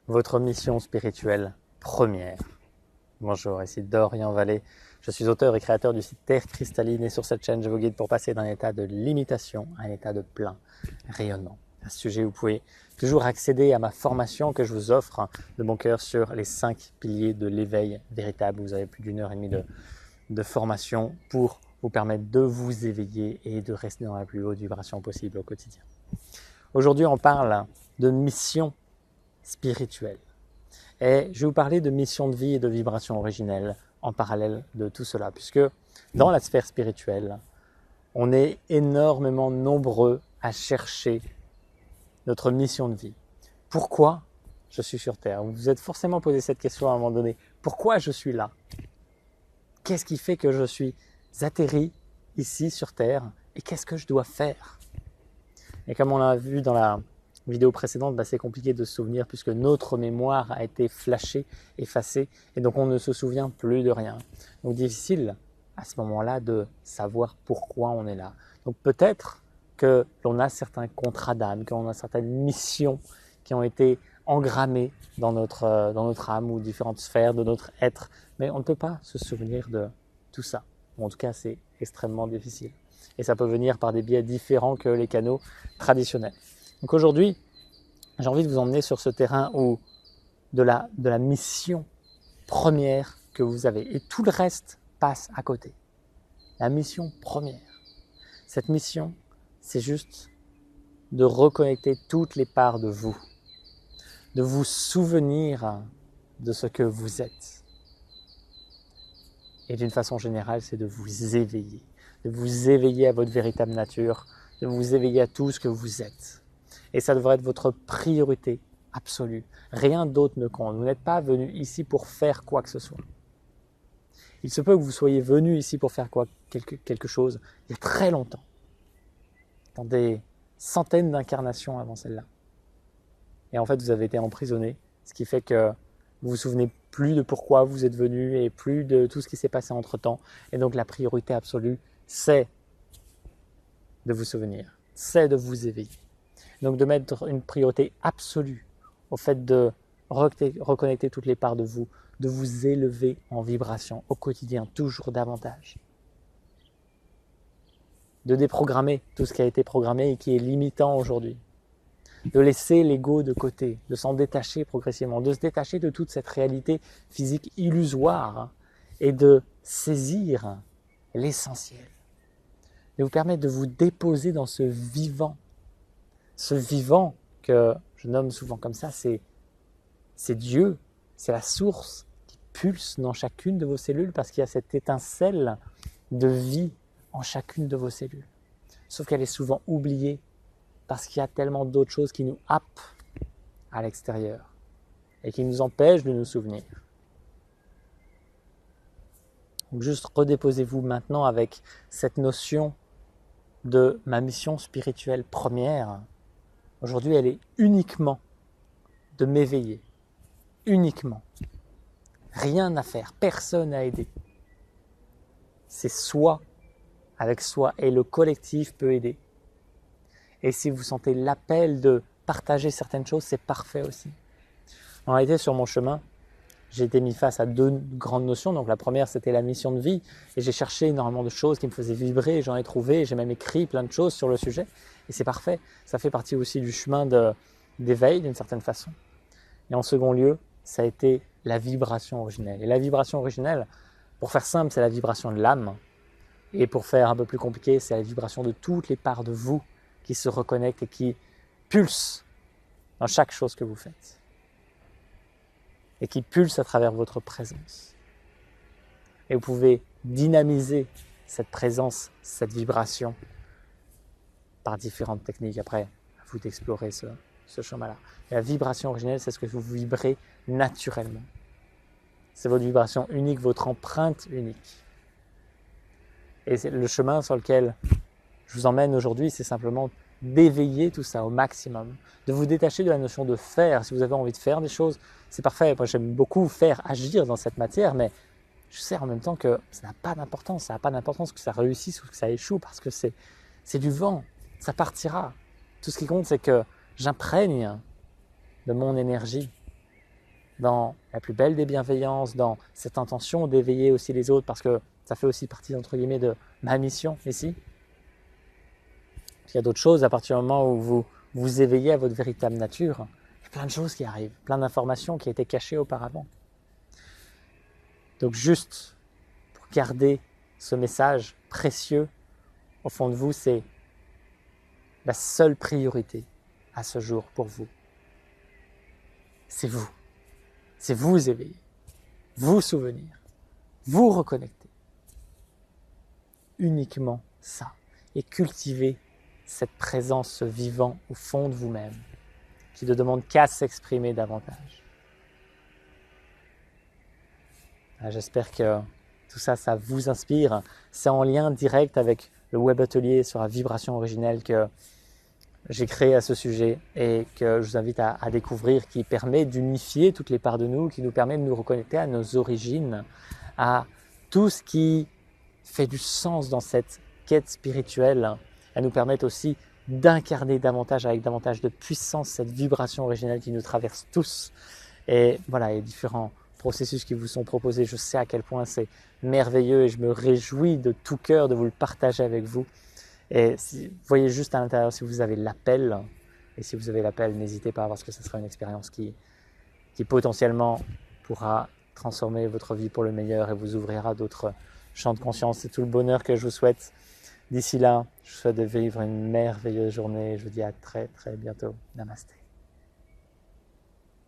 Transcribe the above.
votre mission spirituelle première. Bonjour, ici Dorian Vallée. Je suis auteur et créateur du site Terre Cristalline et sur cette chaîne, je vous guide pour passer d'un état de limitation à un état de plein rayonnement. À ce sujet, vous pouvez toujours accéder à ma formation que je vous offre de mon cœur sur les 5 piliers de l'éveil véritable. Vous avez plus d'1 heure et demie de formation pour vous permettre de vous éveiller et de rester dans la plus haute vibration possible au quotidien. Aujourd'hui, on parle de mission spirituelle. Et je vais vous parler de mission de vie et de vibration originelle en parallèle de tout cela, puisque dans la sphère spirituelle, on est énormément nombreux à chercher notre mission de vie. Pourquoi je suis sur Terre? Vous vous êtes forcément posé cette question à un moment donné. Pourquoi je suis là? Qu'est-ce qui fait que je suis atterri ici sur Terre et qu'est-ce que je dois faire? Et comme on l'a vu dans la vidéo précédente, c'est compliqué de se souvenir puisque notre mémoire a été flashée, effacée, et donc on ne se souvient plus de rien. Donc difficile à ce moment-là de savoir pourquoi on est là. Donc peut-être que l'on a certains contrats d'âme, qu'on a certaines missions qui ont été engrammées dans notre âme ou différentes sphères de notre être, mais on ne peut pas se souvenir de tout ça. En tout cas, c'est extrêmement difficile. Et ça peut venir par des biais différents que les canaux traditionnels. Donc aujourd'hui, j'ai envie de vous emmener sur ce terrain où de la mission première que vous avez. Et tout le reste passe à côté. La mission première. Cette mission, c'est juste de reconnecter toutes les parts de vous. De vous souvenir de ce que vous êtes. Et d'une façon générale, c'est de vous éveiller. De vous éveiller à votre véritable nature. De vous éveiller à tout ce que vous êtes. Et ça devrait être votre priorité absolue. Rien d'autre ne compte. Vous n'êtes pas venu ici pour faire quoi que ce soit. Il se peut que vous soyez venu ici pour faire quelque chose il y a très longtemps, dans des centaines d'incarnations avant celle-là. Et en fait, vous avez été emprisonné, ce qui fait que vous vous souvenez plus de pourquoi vous êtes venu et plus de tout ce qui s'est passé entre-temps. Et donc la priorité absolue, c'est de vous souvenir, c'est de vous éveiller. Donc de mettre une priorité absolue au fait de reconnecter toutes les parts de vous élever en vibration au quotidien, toujours davantage. De déprogrammer tout ce qui a été programmé et qui est limitant aujourd'hui. De laisser l'ego de côté, de s'en détacher progressivement, de se détacher de toute cette réalité physique illusoire et de saisir l'essentiel. De vous permettre de vous déposer dans ce vivant. Ce vivant que je nomme souvent comme ça, c'est Dieu, c'est la source qui pulse dans chacune de vos cellules parce qu'il y a cette étincelle de vie en chacune de vos cellules. Sauf qu'elle est souvent oubliée parce qu'il y a tellement d'autres choses qui nous happent à l'extérieur et qui nous empêchent de nous souvenir. Donc juste redéposez-vous maintenant avec cette notion de ma mission spirituelle première. Aujourd'hui, elle est uniquement de m'éveiller. Uniquement. Rien à faire, personne à aider. C'est soi avec soi et le collectif peut aider. Et si vous sentez l'appel de partager certaines choses, c'est parfait aussi. En réalité, sur mon chemin, j'ai été mis face à 2 grandes notions. Donc la première, c'était la mission de vie. Et j'ai cherché énormément de choses qui me faisaient vibrer. J'en ai trouvé, j'ai même écrit plein de choses sur le sujet. Et c'est parfait. Ça fait partie aussi du chemin d'éveil d'une certaine façon. Et en second lieu, ça a été la vibration originelle. Et la vibration originelle, pour faire simple, c'est la vibration de l'âme. Et pour faire un peu plus compliqué, c'est la vibration de toutes les parts de vous qui se reconnectent et qui pulsent dans chaque chose que vous faites. Et qui pulsent à travers votre présence. Et vous pouvez dynamiser cette présence, cette vibration par différentes techniques. Après, à vous d'explorer ce chemin-là. Et la vibration originelle, c'est ce que vous vibrez naturellement. C'est votre vibration unique, votre empreinte unique. Et c'est le chemin sur lequel je vous emmène aujourd'hui, c'est simplement d'éveiller tout ça au maximum, de vous détacher de la notion de faire. Si vous avez envie de faire des choses, c'est parfait. Moi, j'aime beaucoup faire, agir dans cette matière, mais je sais en même temps que ça n'a pas d'importance. Ça n'a pas d'importance que ça réussisse ou que ça échoue parce que c'est du vent, ça partira. Tout ce qui compte, c'est que j'imprègne de mon énergie dans la plus belle des bienveillances, dans cette intention d'éveiller aussi les autres, parce que ça fait aussi partie, entre guillemets, de ma mission ici. Il y a d'autres choses, à partir du moment où vous vous éveillez à votre véritable nature, il y a plein de choses qui arrivent, plein d'informations qui étaient cachées auparavant. Donc juste pour garder ce message précieux au fond de vous, c'est la seule priorité à ce jour pour vous. C'est vous éveiller, vous souvenir, vous reconnecter. Uniquement ça. Et cultiver cette présence vivante au fond de vous-même, qui ne demande qu'à s'exprimer davantage. J'espère que tout ça, ça vous inspire. C'est en lien direct avec le web atelier sur la vibration originelle que j'ai créé à ce sujet et que je vous invite à découvrir, qui permet d'unifier toutes les parts de nous, qui nous permet de nous reconnecter à nos origines, à tout ce qui fait du sens dans cette quête spirituelle, à nous permettre aussi d'incarner davantage, avec davantage de puissance, cette vibration originelle qui nous traverse tous. Et voilà, il y a différents processus qui vous sont proposés. Je sais à quel point c'est merveilleux et je me réjouis de tout cœur de vous le partager avec vous. Et voyez juste à l'intérieur si vous avez l'appel. Et si vous avez l'appel, n'hésitez pas, parce que ce sera une expérience qui potentiellement pourra transformer votre vie pour le meilleur et vous ouvrira d'autres champs de conscience. C'est tout le bonheur que je vous souhaite. D'ici là, je vous souhaite de vivre une merveilleuse journée. Je vous dis à très très bientôt. Namasté.